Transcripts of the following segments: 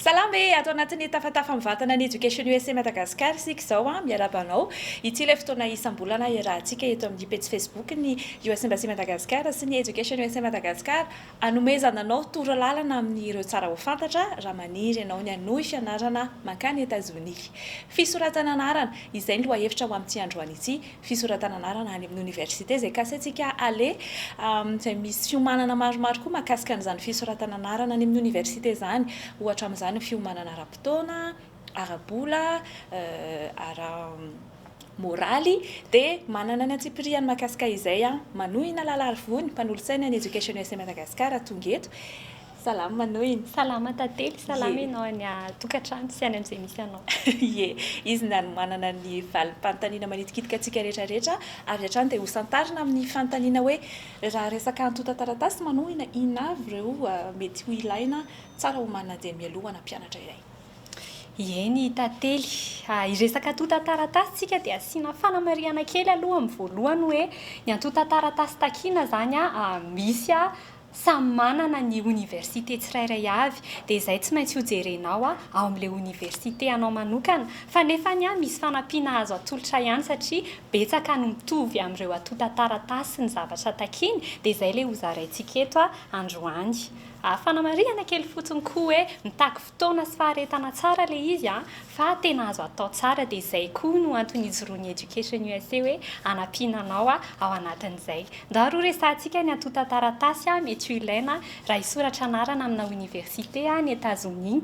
Salamy ato anatin'ny tafatafa mivatana ny Education USA Madagascar sika izao miarabanao ity ilay fotoana isam-bolana iarahantsika eto amin'ny page Facebook ny US Embassy Madagascar sy ny Education USA Madagascar anomezana anao torolalana amin'ireo tsara ho fantatra raha maniry ianao ny hanohy fianarana mankany Etazonia. Fisoratana anarana izay ny lohahevitra ho amin'ity androany ity, fisoratana anarana any amin'ny université izay kasaintsika ale izay misy fiomanana maromaro koa mahakasika an'izany fisoratana anarana any amin'ny université zany, ohatra amin'izany fiomanana ara-potoana, ara-bola, moraly dia manana ny antsipiriany mahakasika izay manohina lalarivony mpanolotsaina ny Education USA Madagascar tonga eto. Salama manohina. Salama tantely, salama ianao ny tokantrano sy any amin'izay misy anao. Ie, izy manana ny valim-panontaniana manitikitika antsika rehetrarehetra avy hatrany dia hosantarina amin'ny fanontaniana hoe raha resaka antota taratasy manohina inavy ireo mety ho ilaina tsara ho manandeha mialohana mpianatra iray. Eny tantely, iresaka antota taratasy tsika dia asiana fanamariana kely aloha amin'ny voalohany hoe ny antota taratasy takiana zany misy samy manana ny université tsirairay avy dia izay tsy maintsy hojerenao ao amin'ilay université anao manokana fa nefa misy fanampiana azo atolotra ihany satria betsaka no mitovy amin'ireo antota taratasy ny zavatra takiany dia izay ilay hozaraintsika eto androany. Fanamariana kely fotsiny koa hoe mitaky fotoana sy faharetana tsara ilay izy fa tena azo atao tsara dia izay koa no antony ijoroan'ny Education USA hoe anampiananao ao anatin'izay. Ndao resantsika ny antota taratasy mety ho ilaina raha hisoratra anarana amina université ny Etazonia.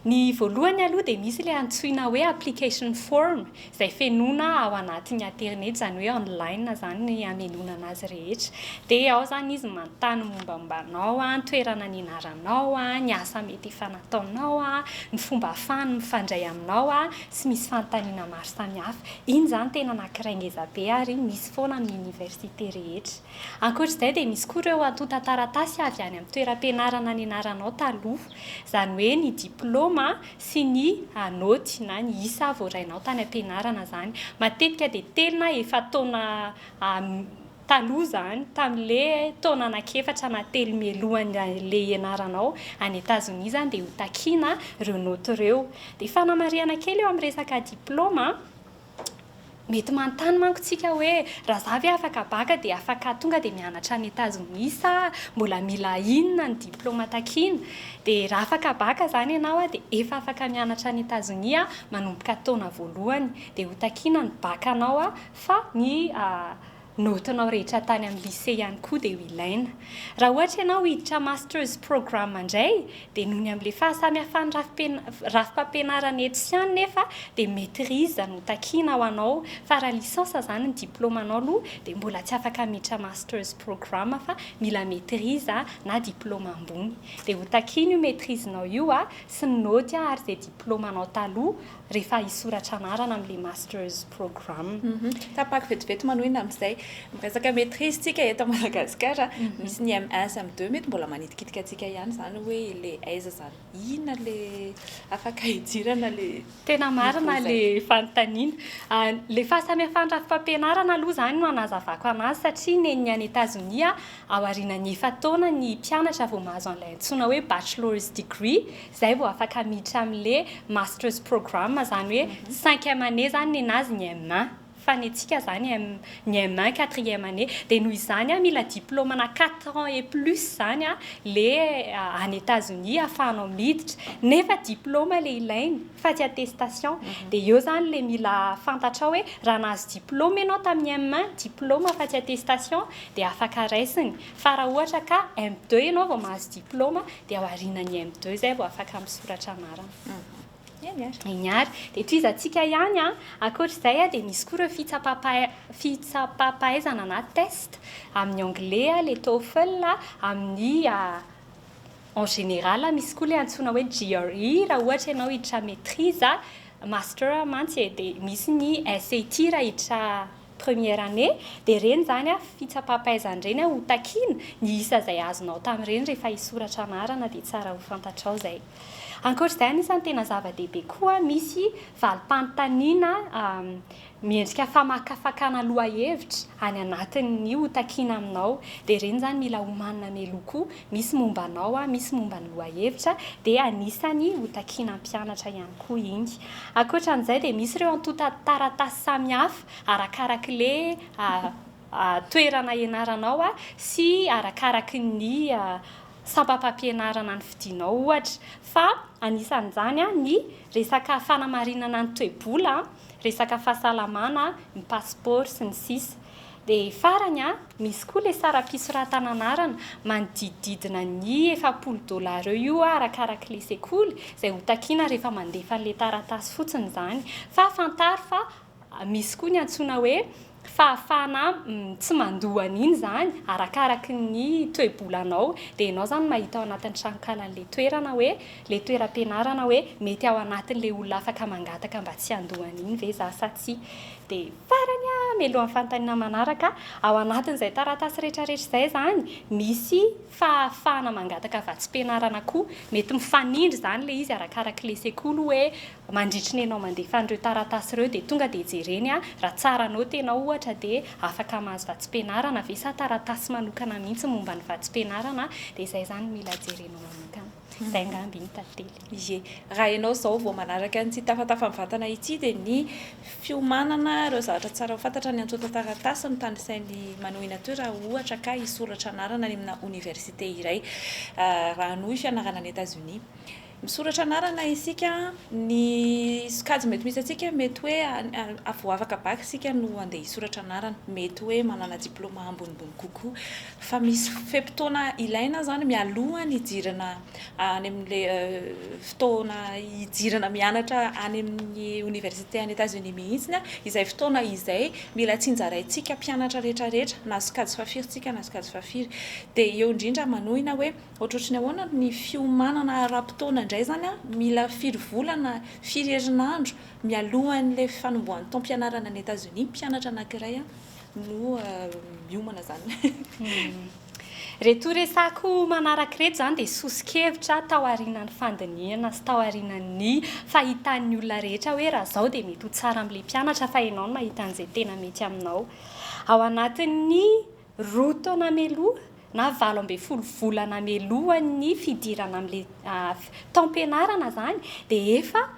Ny voalohany aloha dia misy ilay antsoina hoe application form izay fenona ao anatin'ny internet izany hoe online zany ny hamelona anazy rehetra. Dia ao zany izy manontany mombamombanao, toerana nianaranao, ny asa mety efa nataonao, ny fomba ahafahany mifandray aminao sy misy fanontaniana maro samihafa. Iny zany tena anankiray ngeza be ary misy foana amin'ny université rehetra. Ankoatr'izay dia misy koa ireo antota taratasy avy any amin'ny toeram-pianarana nianaranao taloha, izany hoe ny diplôma sy ny naoty na ny isa voarainao tany am-pianarana zany. Matetika dia telina efa taona taloha zany tamin'ilay taona anankiefatra na telo mialohan'ilay ianaranao any Etazonia zany dia ho takiana ireo naoty ireo. Dia fanamariana kely eo amin'ny resaka diplôma mety manontany manko tsika hoe raha zavy afaka baka dia afaka tonga dia mianatra any Etazonia sa mbola mila inona ny diplôma takiana. Dia raha afaka baka zany ianao dia efa afaka mianatra any Etazonia manomboka taona voalohany dia ho takiana ny bakanao fa ny notinao rehetra tany amin'ny lycée ihany koa dia ho ilaina. Raha ohatra ianao hiditra masters programme indray dia noho ny amin'ilay fahasamihafany rafi-pampianarana eto sy any nefa dia maîtrise no takiana ho anao fa raha licence zany ny diplômanao aloha dia mbola tsy afaka miditra masters programme fa mila maîtrise na diplôma ambony. Dia ho takiana io maîtrisenao io sy ny naoty ary izay diplômanao taloha rehefa hisoratra anarana amin'ilay masters programme. Tapaky vetivety manohina amin'izay resaka maîtrise tsika eto Madagasikara misy ny M1 sy M2 mety mbola manitikitika antsika ihany zany hoe ilay aiza zany inona ilay afaka hidirana ilay tena marina ilay fanontaniana. Ilay fahasamihafany rafi-pampianarana aloha zany no anazavako anazy satria ny any Etazonia ao aorianany efa taona ny mpianatra vao mahazo an'ilay antsoina hoe bachelor's degree izay vao afaka miditra amin'ilay masters programme zany hoe 5e année zany ny anazy ny M1 fa ny antsika zany ny M1 4e année dia noho izany mila diplôme na 4 ans et plus zany le any Etazonia ahafahanao miditra nefa diplôma le ilainy fa tsy attestation dia eo zany le mila fantatrao hoe raha nahazo diplôma ianao tamin'ny M1 diplôma fa tsy attestation dia afaka raisiny fa raha ohatra ka M2 ianao vao mahazo diplôma dia ao aorianany M2 izay vao afaka misoratra anarana. Inyary dia toizantsika ihany ankoatr'izay dia misy koa ireo fitsapahaizana na test amin'ny anglais le TOEFL amin'ny en général misy koa le antsoina hoe GRE raha ohatra ianao hiditra maîtrise master mantsy dia misy ny SAT raha hiditra première année dia reny zany fitsapahaizana ireny ho takiana ny isa izay azonao tamin'ireny rehefa hisoratra anarana dia tsara ho fantatrao izay. Ankoatr'izay anisany tena zava-dehibe koa misy valim-panontaniana miendrika famakafakana lohahevitra any anatin'ny hotakiana aminao dia ireny zany mila homanina meloa misy momba anao misy momba ny lohahevitra dia anisany hotakiana mpianatra ihany koa iny. Ankoatran'izay dia misy ireo antota taratasy samihafa arakarak'le toerana ianaranao sy arakaraky ny sampam-pampianarana ny fidinao ohatra. Fa anisan'izany ny resaka fanamarinana ny toe-bola, resaka fahasalamana, ny passeport sy ny sisa. Dia farany misy koa le sara-pisoratana anarana manodidididina ny $700 io arakaraky le sekoly izay hotakiana rehefa mandefa an'le taratasy fotsiny zany. Fa fantaro fa misy koa ny antsoina hoe fahafahana tsy mandohana iny zany arakaraky ny toe-bolanao dia ianao zany mahita ao anatin'ny tranonkalan'le toerana hoe le toeram-pianarana hoe mety ao anatin'le olona afaka mangataka mba tsy handohana iny ve za sa tsy. Dia farany mialohan'ny fanontaniana manaraka ao anatin'izay taratasy rehetrarehetra izay zany misy fahafahana mangataka vatsim-pianarana koa mety mifanindry zany le izy arakaraky le sekoly hoe mandritry ny ianao mandefa an'ireo taratasy ireo dia tonga dia jereny raha tsara noty ianao ohatra dia afaka mahazo vatsim-pianarana ve sa taratasy manokana mihitsy momba ny vatsim-pianarana dia izay zany mila jerenao manokana. Izay angamby ny tantely. Ie, raha ianao zao vao manaraka ny tsy tafatafa mivantana ity dia ny fiomanana ireo zavatra tsara ho fantatra ny antota taratasy ny tanisainy manohina toy raha ohatra ka hisoratra anarana any amina université iray. Raha noho fianarana any États-Unis misoratra anarana isika ny sokajy mety misy atsika mety hoe avo afaka baky isika no andeha hisoratra anarana mety hoe manana diplôma ambonimbony kokoa fa misy fe-potoana ilaina zany mialoha ny hidirana any amin'le fotoana hidirana mianatra any amin'ny université any États-Unis mihitsy izay fotoana izay mila tsinjaraintsika mpianatra rehetrarehetra na sokajy fafiritsika na sokajy fafiry dia eo indrindra manohina hoe ohatrohatrany ahoana ny fiomanana ara-potoana indray zany mila firy volana firy herinandro mialohan'le fanombohan'ny taom-pianarana any États-Unis mpianatra anankiray no miomana zany. Reto resako manaraka reto zany dia sosikevitra tao aorianan'ny fandiniana sy tao aorianan'ny fahitan'ny olona rehetra hoe raha zao dia mety ho tsara amin'ilay mpianatra fa ianao no mahita an'izay tena mety aminao. Ao anatin'ny 2 taona meloa na 12 volana melohan'ny fidirana amin'ilay taom-pianarana zany dia efa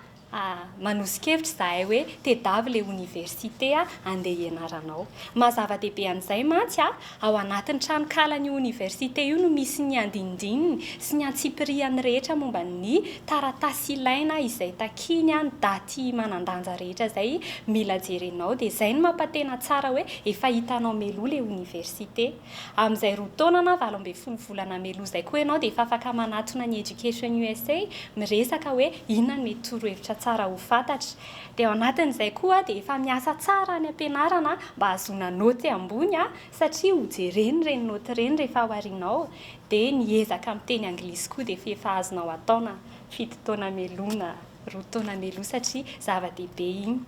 manosika-hevitra zahay hoe tedavy le université andeha ianaranao. Mazava-dehibe an'izay mantsy ao anatin'ny tranonkalan'ny université io no misy ny andindininy sy ny antsipiriany rehetra momba ny taratasy ilaina izay takiny ny daty manandanja rehetra izay mila jerenao dia izay no mampatena tsara hoe efa hitanao meloa le université. Amin'izay 2 taona na 12 volana meloa izay koa ianao dia efa afaka manatona ny Education USA miresaka hoe inona no mety torohevitra tsara ho fantatra. Dia ao anatin'izay koa dia efa miasa tsara ny ampianarana mba hahazoana noty ambony satria ho jereny reny noty reny rehefa ao aorianao dia niezaka amin'ny teny anglisy koa dia efa azonao ataona 7 taona meloa na 2 taona meloa satria zava-dehibe iny.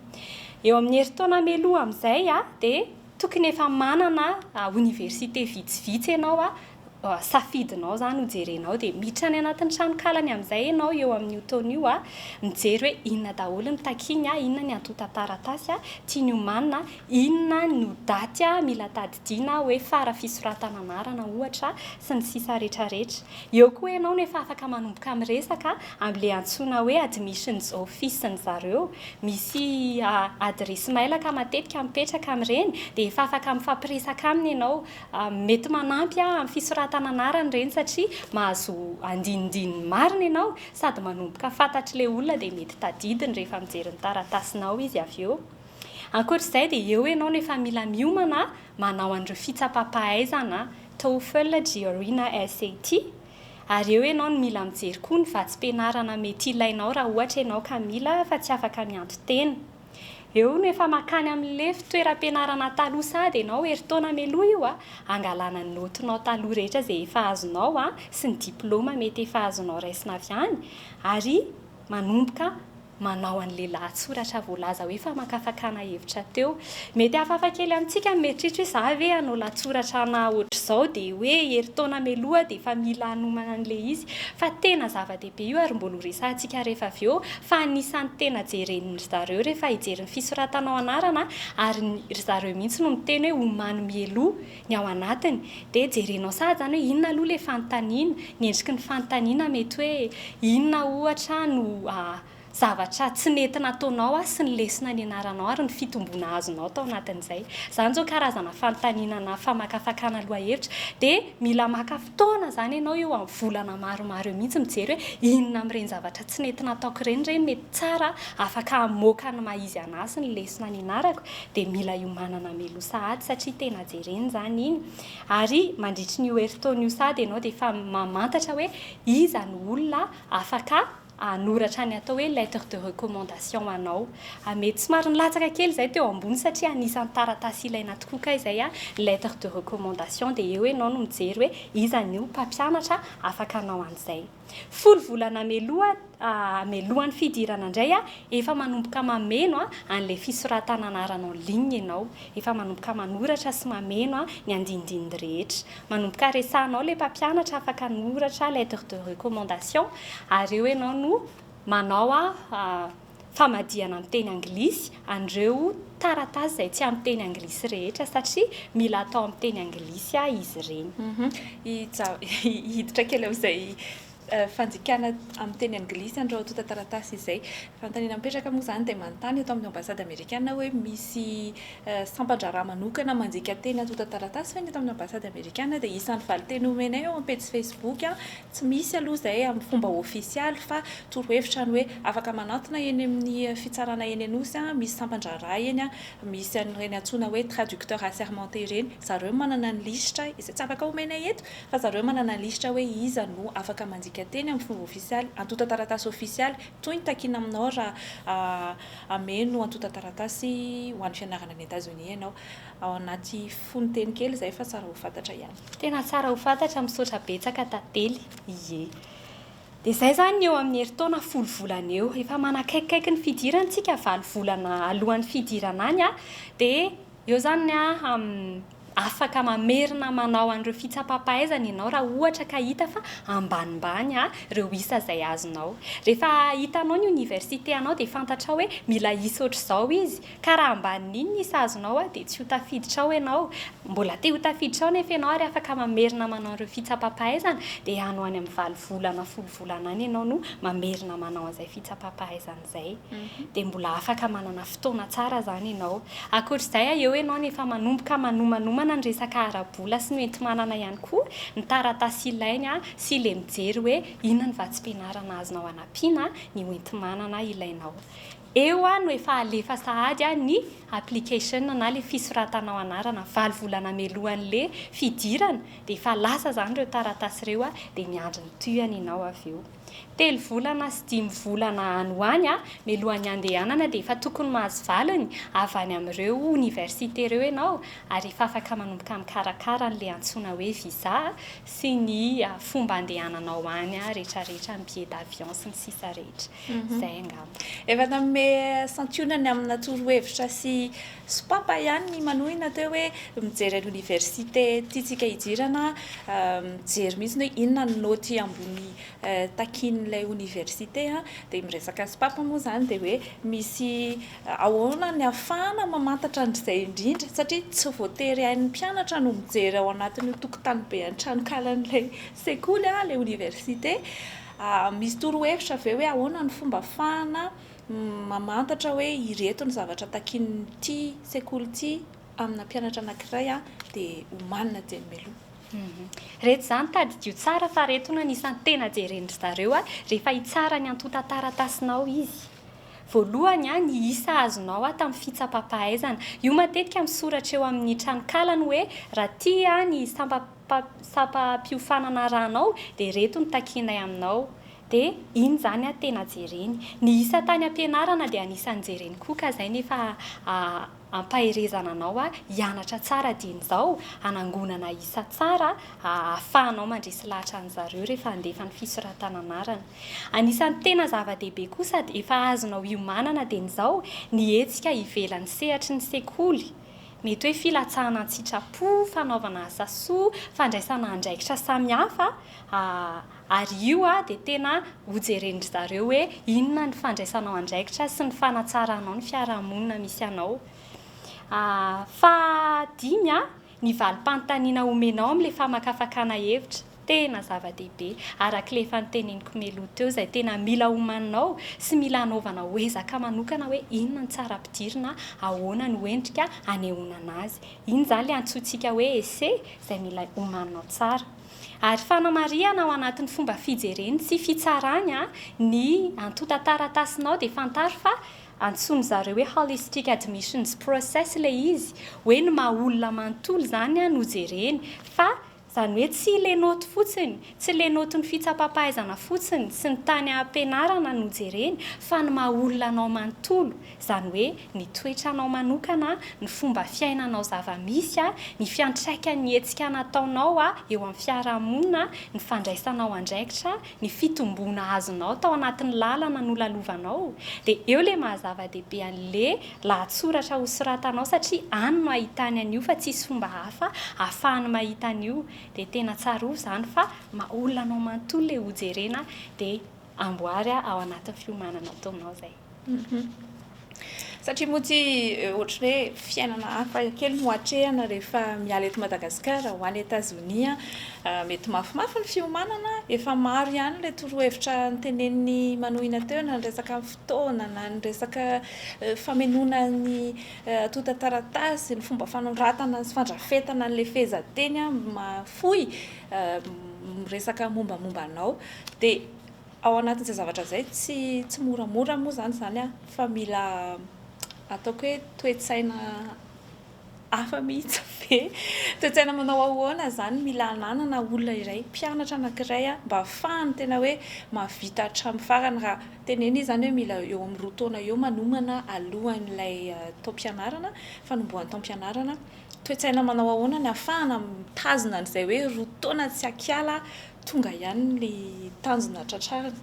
Eo amin'ny herintaona meloa amin'izay dia tokony efa manana université vitsivitsy ianao safidinao zany ho jerenao dia miditra any anatin'ny tranonkalany amin'izay ianao eo amin'ny taona io mijery hoe inona daholo ny takiny inona ny antota taratasy tiany homanina, inona no daty mila tadidiana hoe fara fisoratana anarana ohatra sy ny sisa rehetrarehetra. Eo koa ianao no efa afaka manomboka miresaka amin'ilay antsoina hoe admissions office ny zareo, misy adresy mailaka matetika mipetraka amin'ireny dia efa afaka mifampiresaka aminy ianao mety manampy amin'ny fisoratana anarana reny satria mahazo andinindiny marina ianao sady manomboka fantatry le olona dia mety tadidiny rehefa mijery ny taratasinao izy avy eo. Ankoatr'izay dia eo ianao no efa mila miomana manao an'ireo fitsapam-pahaizana TOEFL, GRE, SAT ary eo ianao no mila mijery koa ny vatsim-pianarana mety ilainao raha ohatra ianao ka mila fa tsy afaka mianto-tena. Eo no efa makany amin'ilay fitoeram-pianarana taloha sady ianao herintaona meloa io angalana ny notinao taloha rehetra izay efa azonao sy ny diplôma mety efa azonao raisina avy any ary manomboka manao an'le lahatsoratra voalaza hoe fa makafakana hevitra teo. Mety hafahafa kely amintsika mieritreritra hoe za ve hanao lahatsoratra na ohatr'izao dia hoe herintaona mialoha dia efa mila hanomana an'le izy. Fa tena zava-dehibe io ary mbola horesahantsika rehefa avy eo fa anisan'ny tena jeren'ny zareo rehefa hijery ny fisoratanao anarana ary zareo mihitsy no miteny hoe homano mieloha ny ao anatiny. Dia jerenao sahady zany hoe inona aloha ilay fanontaniana, ny endriky ny fanontaniana mety hoe inona ohatra no zavatra tsy nentina ataonao sy ny lesona ny anaranao ary ny fitombona azonao tao anatin'izay. Zany zao karazana fanontaniana famakafakana aloha hevitra dia mila maka fotoana zany ianao eo amin'ny volana maromaro eo mihitsy mijery hoe inona amin'ireny zavatra tsy nentina ataoko ireny mety tsara afaka hamoaka ny maha-izy anazy sy ny lesona ny anarako. Dia mila iomanana mialoha sahady satria tena jereny zany iny. Ary mandritry ny herintaona io sahady ianao dia efa mamantatra hoe iza ny olona afaka anoratra ny atao hoe lettre de recommandation anao. Mety somary nilatsaka kely izay teo ambony satria anisan'ny taratasy ilaina tokoa ka izay lettre de recommandation dia eo ianao no mijery hoe iza ny mpampianatra afaka anao an'izay. 10 volana melohan'ny fidirana indray efa manomboka mameno an'ilay fisoratana anaranao ligne ianao. Efa manomboka manoratra sy mameno ny andindininy rehetra. Manomboka resahanao ilay mpampianatra afaka noratra lettre de recommandation ary eo ianao no manao famadihana amin'ny teny anglisy an'ireo taratasy izay tsy amin'ny teny anglisy rehetra satria mila atao amin'ny teny anglisy izy ireny. Hiditra kely amin'izay fanjikana amin'ny teny anglisy andreo tota taratasy izay. Fanontaniana mipetraka moa zany dia manontany eto amin'ny ambasady amerikana hoe misy sampan-draharaha manokana manjika teny atota taratasy fa ny eto amin'ny ambasady amerikana dia isan'ny valiteny omenay eo amin'ny page Facebook tsy misy aloha izay amin'ny fomba ofisialy fa torohevitra ny hoe afaka manatona eny amin'ny fitsarana eny anosy misy sampan-draharaha eny misy an'ireny antsoina hoe traducteur assermenté ireny. Zareo manana ny lisitra izay tsy afaka omenay eto fa zareo manana ny lisitra hoe iza no afaka manjika teny amin'ny fomba ofisialy antota taratasy ofisialy toy ny takina aminao raha ameno antota taratasy ho an'ny fianarana any États-Unis ianao ao anaty fonoteny kely izay fa tsara ho fantatra ihany. Tena tsara ho fantatra misaotra betsaka tantely. Ie. Dia izay zany eo amin'ny herintaona 10 volana eo efa manakaikikaiky ny fidirana tsika 9 volana alohan'ny fidirana any dia eo zany afaka mamerina manao an'ireo fitsapam-pahaizana ianao raha ohatra ka hita fa ambanimbany ireo isa izay azonao. Rehefa hitanao ny université anao dia fantatrao hoe mila isa ohatr'izao izy ka raha ambanin'iny isa azonao dia tsy ho tafiditra ao ianao. Mbola te ho tafiditra ao nefa ianao ary afaka mamerina manao ireo fitsapam-pahaizana dia hanao any amin'ny 9 volana 10 volana any ianao no mamerina manao an'izay fitsapam-pahaizana izay. Dia mbola afaka manana fotoana tsara zany ianao. Ankoatr'izay eo ianao nefa manomboka manomanoma ny resaka ara-bola sy ny enti-manana ihany koa ny taratasy ilaina sy ilay mijery hoe inona ny vatsim-pianarana azonao anampiana ny enti-manana ilainao. Eo no efa alefa sahady ny application na ilay fisoratanao anarana 9 volana melohan'ilay fidirana dia efa lasa zany ireo taratasy ireo dia miandry ny tuyany ianao avy eo. 3 volana sy 5 volana any ho any melohan'ny andehanana dia efa tokony mahazo valiny avy any amin'ireo université ireo ianao ary efa afaka manomboka mikarakara an'ilay antsoina hoe visa sy ny fomba andehananao any rehetrarehetra ny billet d'avion sy ny sisa rehetra. Izay angamba. Efa tamin'ny santionany amina torohevitra sy sopapa ihany ny manohina teo hoe mijery ny université tiatsika hidirana mijery mihitsy hoe inona ny noty ambony takin'ilay université dia miresaka sopapa moa zany dia hoe misy ahoana ny ahafahana mamantatra an'izay indrindra satria tsy voatery hain'ny mpianatra no mijery ao anatin'ny tokotany be an-tranokalan'ilay sekoly ilay université. Misy torohevitra avy eo hoe ahoana ny fomba ahafahana mamantatra hoe ireto ny zavatra takin'ity sekoly ity amina mpianatra anankiray dia homanina teny meloha. Rehetra zany tadidio tsara fa reto no anisan'ny tena jeren'ny zareo rehefa hitsara ny antota taratasinao izy. Voalohany ny isa azonao tamin'ny fitsapam-pahaizana. Io matetika misoratra eo amin'ny tranokalany hoe raha tia ny sampam-piofanana rahanao dia reto ny takinay aminao. dia iny zany a tena jereny. Ny isa tany ampianarana dia anisan'ny jereny koa ka izay nefa ampaherezana anao hianatra tsara dian'izao hanangonana isa tsara ahafahanao mandresy lahatra an'zareo rehefa handefa ny fisoratananarana. Anisan'ny tena zava-dehibe kosa dia efa azonao iomanana dian'izao ny hetsika ivelan'ny sehatry ny sekoly. Mety hoe filatsahana an-tsitrapo, fanaovana asa soa, fandraisana andraikitra samihafa ary io dia tena hojeren'ny zareo hoe inona ny fandraisanao andraikitra sy ny fanatsaranao ny fiarahamonina misy anao. Fa 5 ny valim-panontaniana omenao amin'ilay famakafakana hevitra. Tena zava-dehibe arak'ilay efa niteneniko meloha teo izay tena mila homaninao sy mila hanaovana ezaka manokana hoe inona ny tsara ampidirina, ahoana ny endrika hanehoana azy. Iny izany ilay antsointsika hoe essai izay mila homaninao tsara. Ary fanamarihana ao anatin'ny fomba fijereny sy fitsarany ny antota-taratasinao dia fantaro fa antsoiny zareo hoe holistic admissions process ilay izy, hoe ny maha olona manontolo izany no jereny fa izany hoe tsy ilay noty fotsiny, tsy ilay noty ny fitsapam-pahaizana fotsiny sy ny tany ampianarana no jereny fa ny maha olona anao manontolo. Izany hoe ny toetranao manokana, ny fomba fiainanao zava-misy, ny fiantraikan'ny hetsika nataonao eo amin'ny fiarahamonina, ny fandraisanao andraikitra, ny fitomboana azonao tao anatin'ny lalana nolalovanao. Dia eo ilay mahazava-dehibe an'ilay lahatsoratra ho soratanao satria any no ahitany an'io fa tsisy fomba hafa ahafahany mahita an'io. Dia tena tsara izany fa olona anao manontolo ilay hojerena dia amboary ao anatin'ny fiomanana ataonao izay. Satria moa tsy ohatra hoe fiainana hafa kely no hatrehana rehefa miala eto Madagasikara ho any Etazonia, mety mafimafy ny fiomanana, efa maro ihany ilay torohevitra niteneniny manohina teo na ny resaka fotoana na ny resaka famenona ny antota-taratasy, ny fomba fanoratana sy fandrafetana n'ilay fehezanteny mafoy resaka mombamombanao. Dia ao anatin'izay zavatra izay tsy moramora moa zany fa mila ataoko hoe toe-tsaina hafa mihitsy be, toe-tsaina manao ahoana zany mila hananana olona iray, mpianatra anankiray mba ahafahany tena hoe mahavita hatramin'ny farany. Raha teneny izy zany hoe mila eo amin'ny 2 taona eo manomana alohan'ilay taom-pianarana, fanombohan'ny taom-pianarana, toe-tsaina manao ahoana ny ahafahana mitazona an'izay hoe 2 taona tsy akiala tonga ihany ny tanjona tratrarina.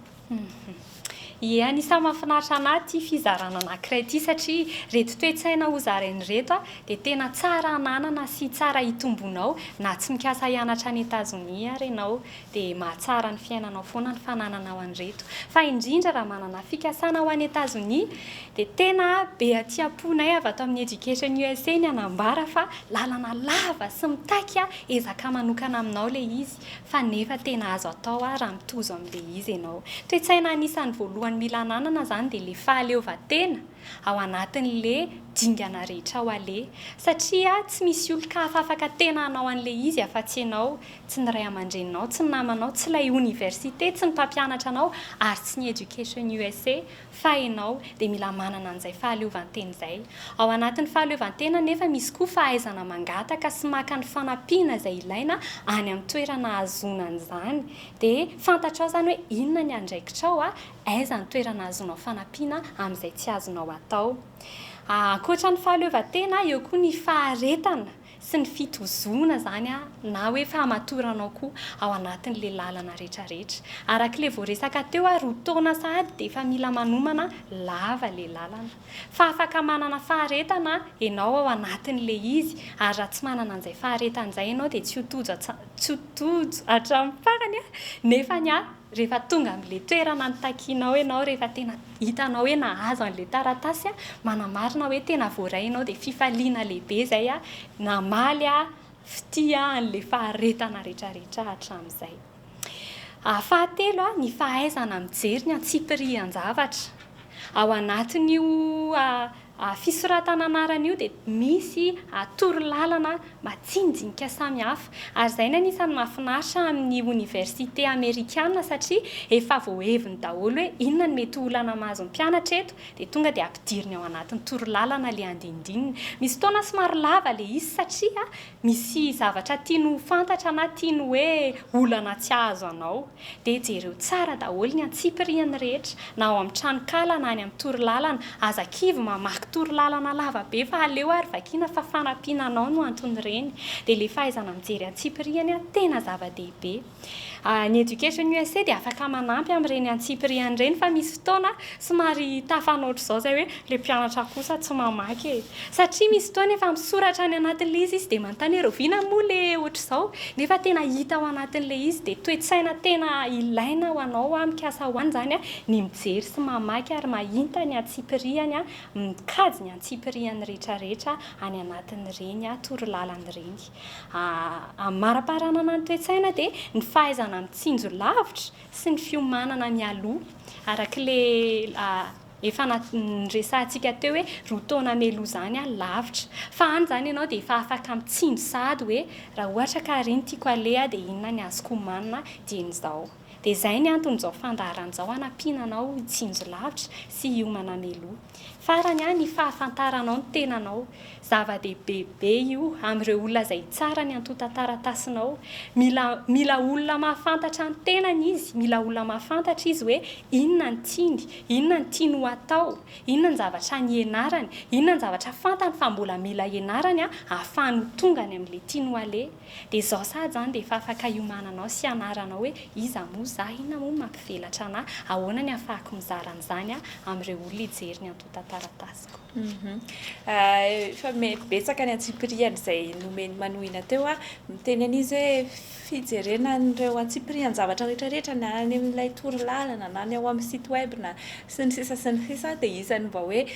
Anisany mahafinaritra anahy ity fizarana anankiray ity satria reto toe-tsaina ho zarainy reto dia tena tsara hananana sy tsara hitombonao na tsy mikasa hianatra any Etazonia ary ianao dia mahatsara ny fiainanao foana ny fanananao an'ireto. Fa indrindra raha manana fikasana ho any Etazonia dia tena be aty-ponay avy ato amin'ny Education USA ny hanambara fa lalana lava sy mitaky ezaka manokana aminao ilay izy fa nefa tena azo atao raha mitozo amin'ilay izy ianao. Toe-tsaina anisan'ny voalohany mila hananana zany dia ilay fahaleovantena ao anatin'ilay dingana rehetra ao aleha satria tsy misy olona hafa afaka tena hanao an'ilay izy afa-tsy ianao, tsy ny ray aman-dreninao, tsy ny namanao, tsy ilay université, tsy ny mpampianatra anao ary tsy ny Education USA fa ianao dia mila manana an'izay fahaleovantena izay. Ao anatin'ny fahaleovantena nefa misy koa fahaizana mangataka sy maka ny fanampiana izay ilaina any amin'ny toerana azonan'izany dia fantatrao zany hoe inona ny andraikitrao aiza ny toerana azonao fanampiana amin'izay tsy azonao atao. Ankoatra ny fahaleovantena eo koa ny faharetana sy ny fitozona zany na hoe fahamatoranao koa ao anatin'ilay lalana rehetrarehetra. Arak'ilay voaresaka teo 2 taona sahady dia efa mila manomana lava ilay lalana. Fa afaka manana faharetana ianao ao anatin'ilay izy ary raha tsy manana an'izay faharetana izay ianao dia tsy ho tojo hatramin'ny farany nefa rehefa tonga amin'ilay toerana nitakianao ianao rehefa tena hitanao hoe nahazo an'ilay taratasy manamarina hoe tena voaray ianao dia fifaliana lehibe izay namaly fity an'ilay faharetana rehetrarehetra hatramin'izay. Fahatelo ny fahaizana mijery ny antsipirihan-javatra ao anatin'io fisoratana anarana io dia misy torolalana matsinjinika samihafa ary izay ny anisany mahafinaritra amin'ny université amerikana satria efa voaheviny daholo hoe inona ny mety olana mahazo ny mpianatra eto dia tonga dia ampidiriny ao anatin'ny torolalana le andindininy. Misy fotoana somary lava le izy satria misy zavatra tiany ho fantatra na tiany hoe olana tsy azo anao dia jereo tsara daholo ny antsipiriany rehetra na ao amin'ny tranokala na any amin'ny torolalana aza kivy mamaky torolalana lava be fa aleo ary vakina fa fanampiananao no anton'ireny dia le fahaizana mijery antsipiriany tena zava-dehibe. Ny Education USA dia afaka manampy amin'ireny antsipiriany ireny fa misy fotoana somary tafanoatra izao izay hoe le mpianatra kosa tsy mamaky satria misy fotoana efa misoratra any anatin'ilay izy dia manontany hoe roviana moa le ohatr' izao nefa tena hita ao anatin'ilay izy dia toe-tsaina tena ilaina ho anao mikasa ho any zany ny mijery sy mamaky ary mahinta ny antsipiriany mikajy ny antsipiriany rehetrarehetra any anatin'ireny torolalana ireny. Maraparanana ny toe-tsaina dia ny fahaizana mitsinjo lavitra sy ny fiomanana mialoha arak'ilay efa nresantsika teo hoe roa taona meloa zany lavitra fa any zany ianao dia efa afaka mitsinjo sady hoe raha ohatra ka reny tiako aleha dia inona ny azoko homanina dien'izao. Dia izay ny anton'izao fandaharan'izao hanampiananao hitsinjo lavitra sy hiomana meloa. Farany ny fahafantaranao ny tenanao zava-dehibe io amin'ireo olona izay tsara ny antotan-taratasinao. Mila olona mahafantatra ny tenany izy, mila olona mahafantatra izy hoe inona ny tiany, inona ny tiany ho atao, inona ny zavatra ny ianarany, inona ny zavatra fantany fa mbola mila ianarany ahafahany tonga any amin'ilay tiany ho aleha. Dia izao sady zany dia efa afaka hiomananao sy ianaranao hoe iza moa izaho, inona moa mampivelatra anahy, ahoana ny ahafahako mizara an'izany amin'ireo olona hijery ny antotan-taratasiko. Fa betsaka ny antsipiriany izay nomeny manohina teo miteny an'izy hoe fijerena an'ireo antsipiriany zavatra rehetrarehetra na any amin'ilay torolalana na ny ao amin'ny site web na sy ny sisa dia isany mba hoe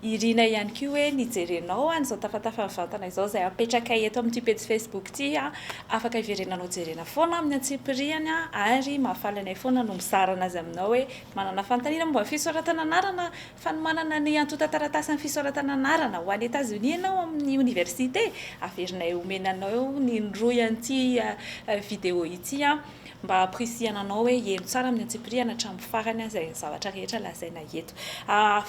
irina ihany koa hoe nijerenao an'izao tafatafa mivantana izao izay apetraka eto amin'ity page Facebook ity afaka hiverenanao jerena foana amin'ny antsipiriany ary mahafaly foana no mizarana azy aminao hoe manana fanontaniana mba fisoratana anarana fa ny manana ny antotan-taratasy ny fisoratana anarana ho any États-Unis ianao amin'ny université averinay omenanao ny roy an'ity vidéo ity mba aprisiananao hoe eno tsara amin'ny antsipiriana hatramin'ny farany izay zavatra rehetra lazaina eto.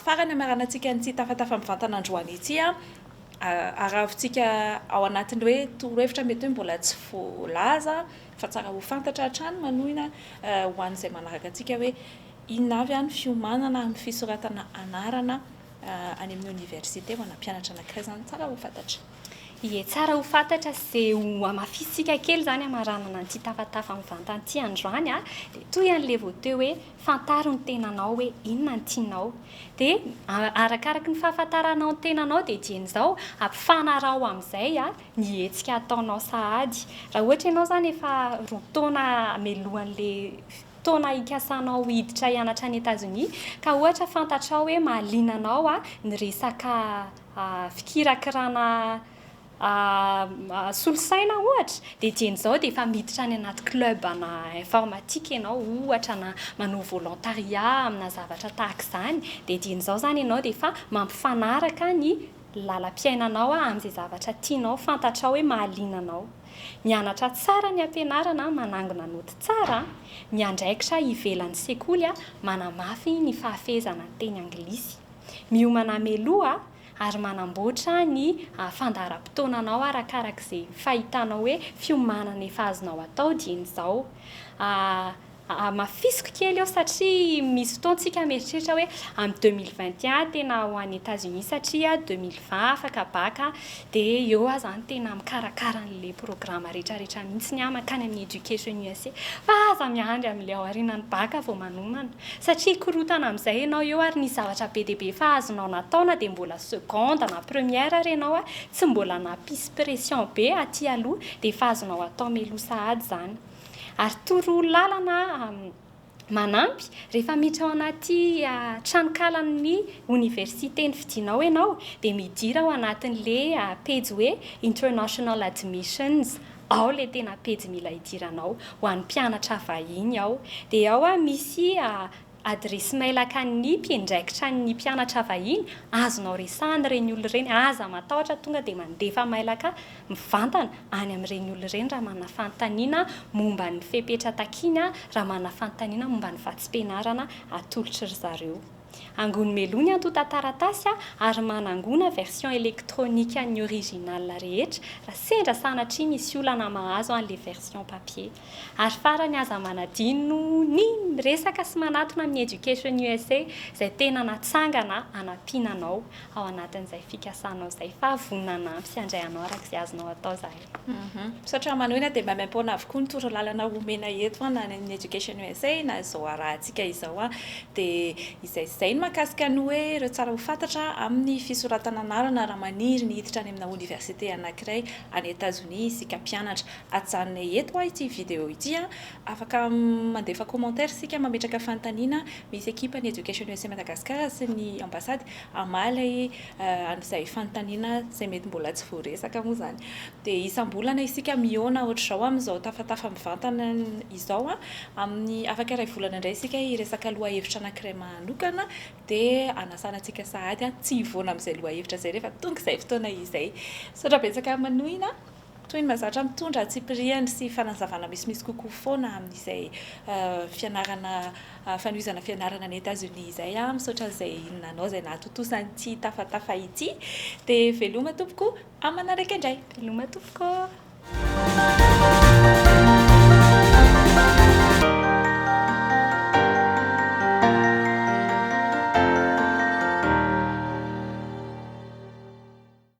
Farany amaranantsika n'ity tafatafa mivantana androany ity aravintsika ao anatin'ny hoe torohevitra mety hoe mbola tsy voalaza fa tsara ho fantatra hatrany manohina ho an'izay manaraka antsika hoe inona avy any fiomanana amin'ny fisoratana anarana any amin'ny université ho ana mpianatra anankiray zany tsara ho fantatra. Ie, tsara ho fantatra izay ho amafisika kely zany amaranana an'ity tafatafa mivantana ity androany dia toy an'ilay vao teo hoe fantaro ny tenanao hoe inona ny tianao. Dia arakaraky ny fahafantaranao ny tenanao dia dian'izao ampifanarao amin'izay ny hetsika ataonao sahady. Raha ohatra ianao zany efa roa taona melohan'ilay taona ikasanao hiditra hianatra any États-Unis ka ohatra fantatrao hoe mahalinanao ny resaka fikirakirana solosaina ohatra dia dian'izao dia efa miditra any anaty club ana informatique ianao ohatra na manao volontariat amina zavatra tahaka izany dia dian'izao zany ianao dia efa mampifanaraka ny lalam-piainanao amin'izay zavatra tianao fantatrao hoe mahalinanao. Mianatra tsara ny ampianarana manangona noty tsara, miandraikitra ivelan'ny sekoly manamafy ny fahafehezana ny teny anglisy, miomana meloa ary manamboatra ny fandaharam-potoananao arakarak'izay fahitanao hoe fiomanana efa azonao atao dian'izao. Mafisiko kely eo satria misy fotoantsika mieritreritra hoe amin'ny 2021 tena ho any États-Unis satria 2020 afaka baka dia eo zany tena mikarakara an'ilay programa rehetrarehetra mihitsy ny makany amin'ny Education USA fa aza miandry amin'ilay ao aorianan'ny baka vao manomana satria korotana amin'izay ianao eo ary ny zavatra be dia be fa azonao natao na dia mbola seconde na première ary ianao tsy mbola nampisy pression be aty aloha dia efa azonao atao meloa sahady zany. Ary torolalana manampy rehefa miditra ao anaty tranokalan'ny université ny fidinao ianao dia midira ao anatin'ilay page hoe international admissions ao ilay tena page mila hidiranao ho an'ny mpianatra vahiny ao dia ao misy adresy mailaka ny mpiandraikitra ny mpianatra vahiny azonao resahany reny olona ireny aza matahotra tonga dia mandefa mailaka mivantana any amin'ireny olona ireny raha manana fanontaniana momba ny fepetra takiny raha manana fanontaniana momba ny vatsim-pianarana atolotra ry zareo. Angony melony antota taratasy ary manangona version électronique ny original rehetra raha sendra sanatria misy olana mahazo an'ilay version papier. Ary farany aza manadino ny resaka sy manatona amin'ny Education USA izay tena natsangana anampinanao ao anatin'izay fikasanao izay fa voninampy sy andray anao arak'izay azonao atao zahay. Satria manoina dia mba maim-poana avokoa ny torolalana omena eto na ny Education USA na izao arahantsika izao dia izay mahakasika ny hoe ireo tsara ho fantatra amin'ny fisoratana anarana raha maniry ny hiditra any amina université anankiray any États-Unis isika mpianatra ajanona eto ity vidéo ity afaka mandefa commentaire sika mametraka fanontaniana misy ekipa ny Education USA Madagascar sy ny ambassady amaly an'izay fanontaniana izay mety mbola tsy voaresaka moa zany dia isam-bolana isika miona ohatr'izao amin'izao tafatafa mivantana izao amin'ny afaka iray volana indray isika hiresaka loha hevitra anankiray manokana dia anasanantsika sahady tsy hivoana amin'izay loha hevitra izay rehefa tonga izay fotoana izay. Saotra betsaka manoina toy ny mazatra mitondra tsipiriany sy fanazavana misimisy kokoa foana amin'izay fianarana fanohizana fianarana any États-Unis izay misaotra izay nanao izay nahatotosan'ity tafatafa ity dia veloma tompoko amin'ny manaraka indray. Veloma tompoko.